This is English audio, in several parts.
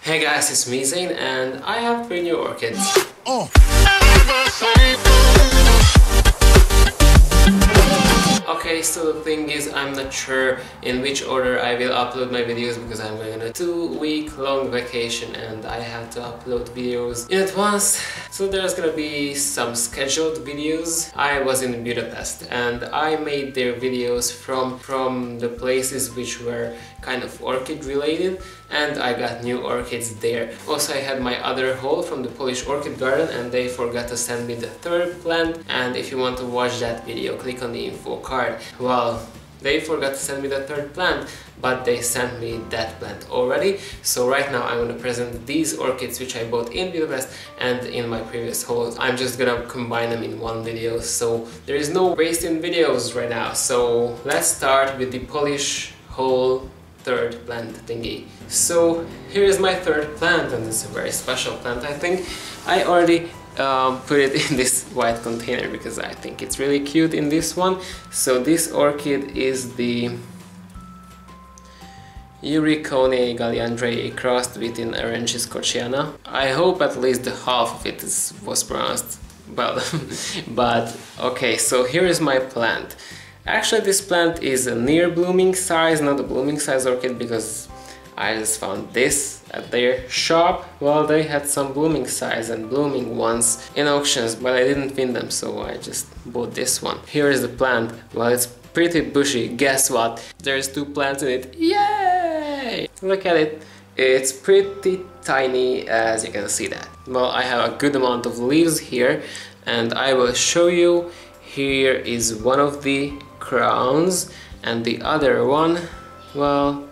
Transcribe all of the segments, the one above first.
Hey guys, it's me Zane and I have 3 new orchids. Okay, so the thing is, I'm not sure in which order I will upload my videos because I'm going on a 2-week long vacation and I have to upload videos in advance. So there's gonna be some scheduled videos. I was in Budapest and I made their videos from the places which were kind of orchid related, and I got new orchids there. Also, I had my other haul from the Polish orchid garden and they forgot to send me the 3rd plant, and if you want to watch that video, click on the info card. Well, they forgot to send me the 3rd plant, but they sent me that plant already. So right now I'm gonna present these orchids which I bought in Budapest and in my previous hauls. I'm just gonna combine them in one video, so there is no waste in videos right now. So let's start with the Polish haul 3rd plant thingy. So here is my 3rd plant, and it's a very special plant. I think I already put it in this white container because I think it's really cute in this one. So this orchid is the Euricone Galliandre crossed with an Orchis Kochiana. I hope at least the half of it was pronounced well. But okay, so here is my plant. Actually, this plant is a near blooming size, not a blooming size orchid, because I just found this at their shop. Well, they had some blooming size and blooming ones in auctions, but I didn't win them, so I just bought this one. Here is the plant. Well, it's pretty bushy. Guess what? There's 2 plants in it. Yay! Look at it. It's pretty tiny, as you can see that. Well, I have a good amount of leaves here, and I will show you. Here is one of the crowns, and the other one, well,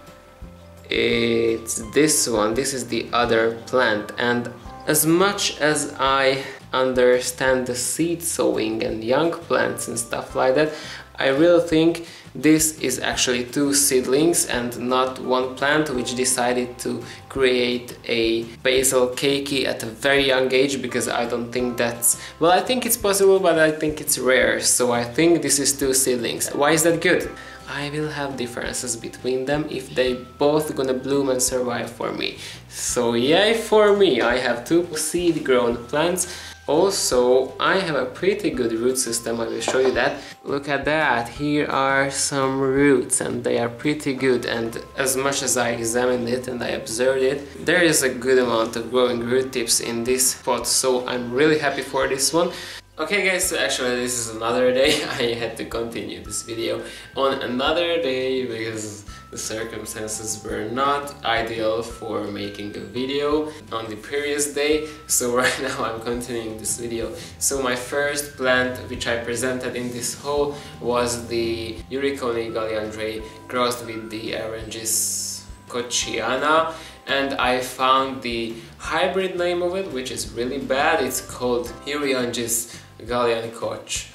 it's this one. This is the other plant, and as much as I understand the seed sowing and young plants and stuff like that, I really think this is actually 2 seedlings and not 1 plant which decided to create a basil keiki at a very young age, because I don't think that's... well, I think it's possible, but I think it's rare, so I think this is 2 seedlings. Why is that good? I will have differences between them if they both gonna bloom and survive for me. So yay for me! I have 2 seed-grown plants. Also, I have a pretty good root system, I will show you that. Look at that, here are some roots and they are pretty good, and as much as I examined it and I observed it, there is a good amount of growing root tips in this pot, so I'm really happy for this one. Okay guys, so actually this is another day. I had to continue this video on another day because the circumstances were not ideal for making a video on the previous day, so right now I'm continuing this video. So my first plant which I presented in this haul was the Euricone Galliandre crossed with the Orchis Kochiana, and I found the hybrid name of it, which is really bad. It's called Orchis Gallian Koch,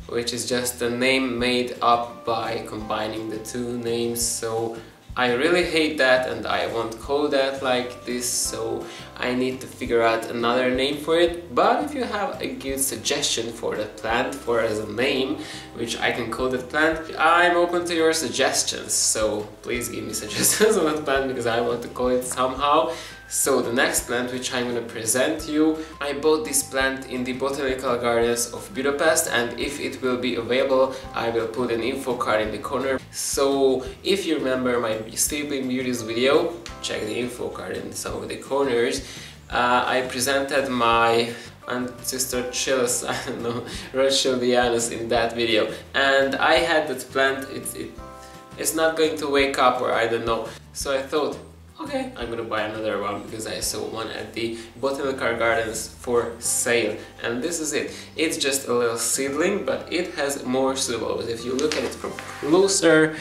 which is just a name made up by combining the 2 names, so I really hate that and I won't call that like this, so I need to figure out another name for it. But if you have a good suggestion for that plant, for as a name which I can call that plant, I'm open to your suggestions, so please give me suggestions on that plant because I want to call it somehow. So the next plant which I'm gonna present you, I bought this plant in the botanical gardens of Budapest, and if it will be available I will put an info card in the corner. So if you remember my Sleeping Beauties video, check the info card in some of the corners. I presented my Ancestor-Chilus, I don't know, Rothschildianus in that video, and I had that plant, it's not going to wake up, or I don't know, so I thought, okay, I'm gonna buy another one because I saw one at the botanical gardens for sale, and this is it. It's just a little seedling, but it has more pseudobulbs. If you look at it from closer,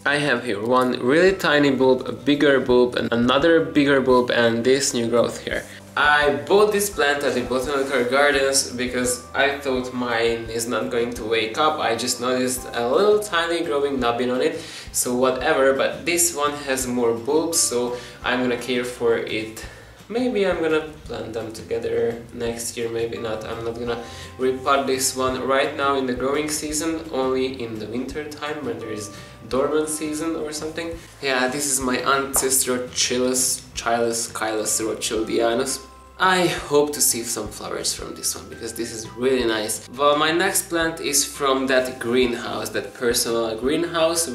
I have here one really tiny bulb, a bigger bulb, and another bigger bulb, and this new growth here. I bought this plant at the botanical gardens because I thought mine is not going to wake up. I just noticed a little tiny growing nubbin on it, so whatever, but this one has more bulbs, so I'm gonna care for it Maybe I'm gonna plant them together next year, maybe not. I'm not gonna repot this one right now in the growing season, only in the winter time when there is dormant season or something. Yeah, this is my Anthis Rochilus, Chilus, Chilus Rochildianus. I hope to see some flowers from this one because this is really nice. Well, my next plant is from that greenhouse, that personal greenhouse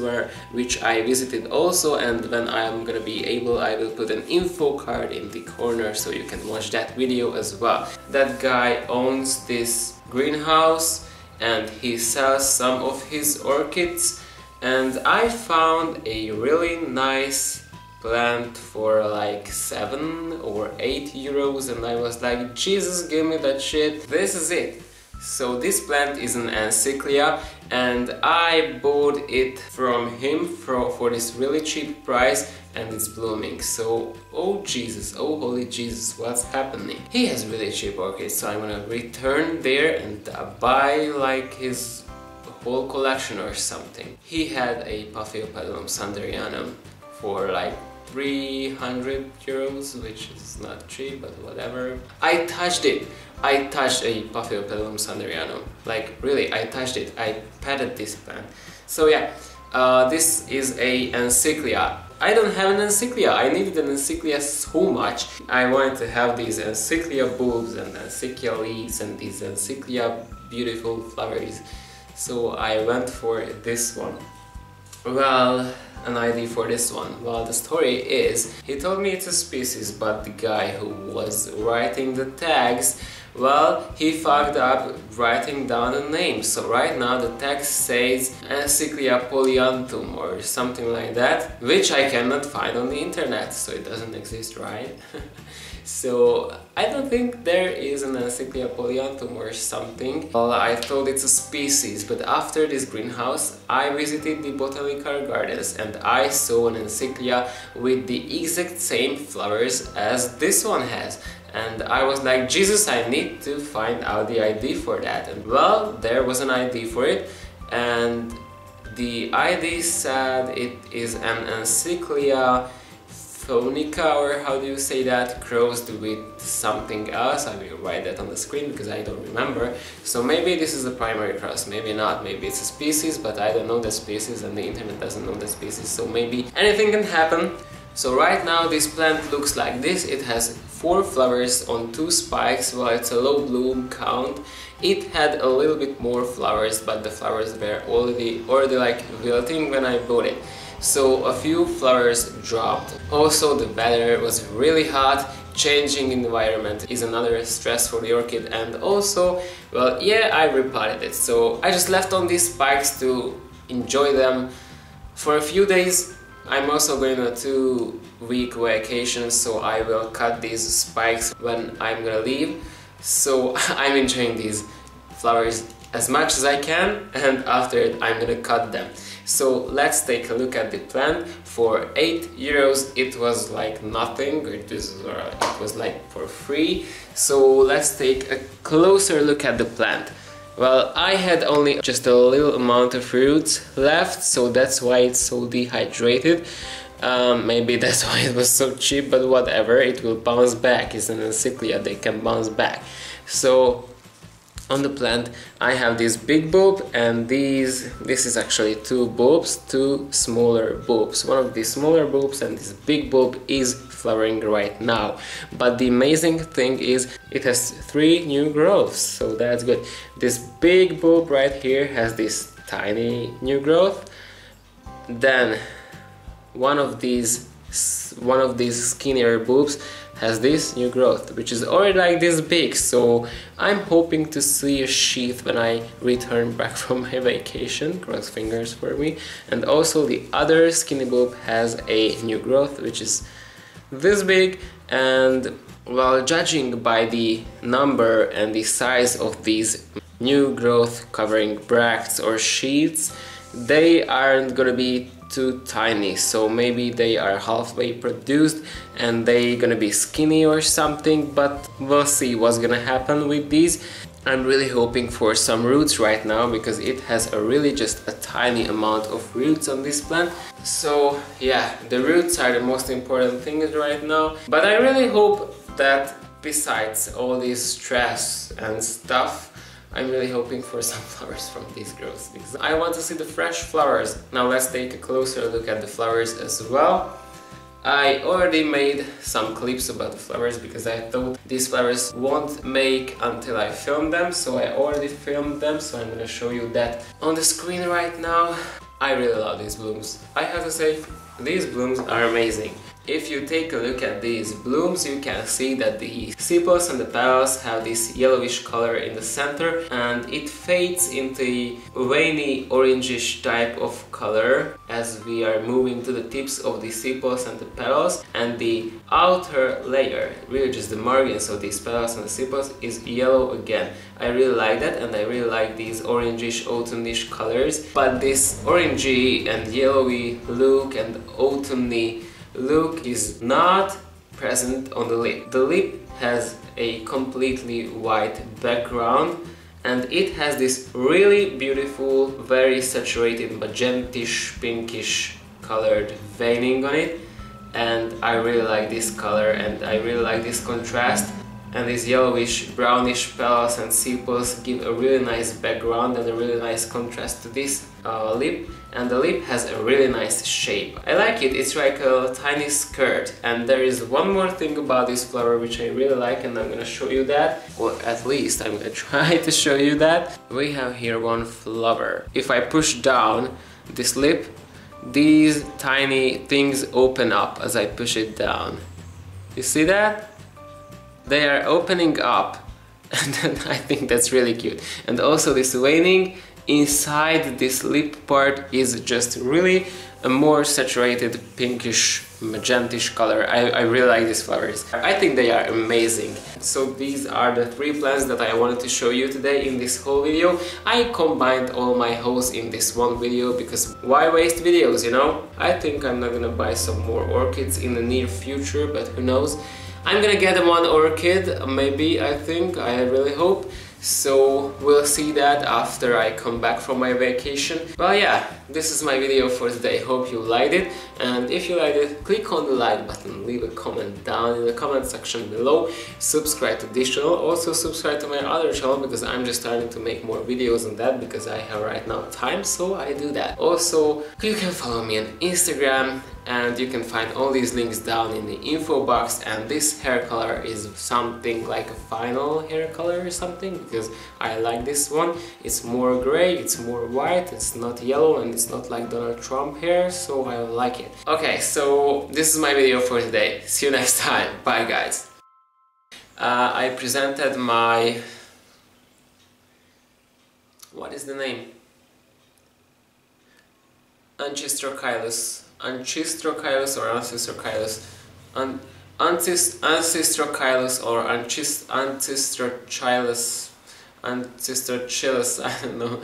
which I visited also, and when I'm gonna be able, I will put an info card in the corner so you can watch that video as well. That guy owns this greenhouse and he sells some of his orchids, and I found a really nice plant for like 7 or 8 euros, and I was like, Jesus, give me that shit, this is it. So this plant is an Encyclia, and I bought it from him for this really cheap price, and it's blooming. So, oh Jesus, oh holy Jesus, what's happening? He has really cheap orchids, so I'm gonna return there and buy like his whole collection or something. He had a Paphiopedilum sanderianum for like 300 euros, which is not cheap, but whatever. I touched it. I touched a Paphiopedilum sanderianum. Like, really, I touched it. I petted this plant. So yeah, this is a Encyclia. I don't have an Encyclia. I needed an Encyclia so much. I wanted to have these Encyclia bulbs and Encyclia leaves and these Encyclia beautiful flowers. So I went for this one. Well, an ID for this one. Well, the story is, he told me it's a species, but the guy who was writing the tags, well, he fucked up writing down the name. So right now the text says Encyclia polyanthum or something like that, which I cannot find on the internet, so it doesn't exist, right? So I don't think there is an Encyclia polyanthum or something. Well, I thought it's a species, but after this greenhouse I visited the botanical gardens and I saw an Encyclia with the exact same flowers as this one has. And I was like, Jesus, I need to find out the ID for that. And well, there was an ID for it, and the ID said it is an Encyclia phonica, or how do you say that, crossed with something else. I will write that on the screen because I don't remember. So maybe this is a primary cross, maybe not, maybe it's a species, but I don't know the species and the internet doesn't know the species, so maybe anything can happen. So right now this plant looks like this. It has 4 flowers on 2 spikes. Well, it's a low bloom count. It had a little bit more flowers, but the flowers were already like wilting when I bought it. So a few flowers dropped. Also the weather was really hot. Changing environment is another stress for the orchid, and also, well, yeah, I repotted it. So I just left on these spikes to enjoy them for a few days. I'm also going on a 2-week vacation, so I will cut these spikes when I'm gonna leave. So I'm enjoying these flowers as much as I can, and after it I'm gonna cut them. So let's take a look at the plant. For 8 euros it was like nothing, it was like for free. So let's take a closer look at the plant. Well, I had only just a little amount of roots left, so that's why it's so dehydrated. Maybe that's why it was so cheap, but whatever, it will bounce back. It's an Encyclia, they can bounce back. So on the plant I have this big bulb, and this is actually 2 bulbs, 2 smaller bulbs. One of these smaller bulbs and this big bulb is flowering right now. But the amazing thing is it has 3 new growths, so that's good. This big bulb right here has this tiny new growth. Then one of these skinnier bulbs has this new growth, which is already like this big. So I'm hoping to see a sheath when I return back from my vacation. Cross fingers for me. And also the other skinny bulb has a new growth, which is this big. And well, judging by the number and the size of these new growth covering bracts or sheaths, they aren't gonna be too tiny, so maybe they are halfway produced and they gonna be skinny or something, but we'll see what's gonna happen with these. I'm really hoping for some roots right now because it has a really just a tiny amount of roots on this plant. So yeah, the roots are the most important thing right now, but I really hope that besides all this stress and stuff, I'm really hoping for some flowers from these growths because I want to see the fresh flowers. Now let's take a closer look at the flowers as well. I already made some clips about the flowers because I thought these flowers won't make until I film them, so I already filmed them, so I'm gonna show you that on the screen right now. I really love these blooms. I have to say, these blooms are amazing. If you take a look at these blooms, you can see that the sepals and the petals have this yellowish color in the center, and it fades into a veiny orangish type of color as we are moving to the tips of the sepals and the petals, and the outer layer, really just the margins of these petals and the sepals, is yellow again. I really like that, and I really like these orangish autumnish colors, but this orangey and yellowy look and autumny look is not present on the lip. The lip has a completely white background, and it has this really beautiful, very saturated magentish, pinkish colored veining on it, and I really like this color and I really like this contrast. And these yellowish, brownish petals and sepals give a really nice background and a really nice contrast to this lip. And the lip has a really nice shape. I like it, it's like a tiny skirt. And there is one more thing about this flower which I really like, and I'm gonna show you that. Or at least I'm gonna try to show you that. We have here one flower. If I push down this lip, these tiny things open up as I push it down. You see that? They are opening up, and I think that's really cute. And also this veining inside this lip part is just really a more saturated pinkish magentish color. I really like these flowers. I think they are amazing. So these are the 3 plants that I wanted to show you today in this whole video. I combined all my hauls in this one video because why waste videos, you know? I think I'm not gonna buy some more orchids in the near future, but who knows. I'm gonna get one orchid, maybe, I think, I really hope. So we'll see that after I come back from my vacation. Well, yeah, this is my video for today. Hope you liked it, and if you liked it, click on the like button, leave a comment down in the comment section below, subscribe to this channel, also subscribe to my other channel because I'm just starting to make more videos on that because I have right now time, so I do that. Also, you can follow me on Instagram, and you can find all these links down in the info box. And this hair color is something like a final hair color or something because I like this one. It's more gray, it's more white, it's not yellow, and it's not like Donald Trump hair, so I like it. Okay, so this is my video for today. See you next time. Bye guys. I presented my... what is the name? Anchistrocylus or Ancestrocylus, or Ancestrocylus, I don't know.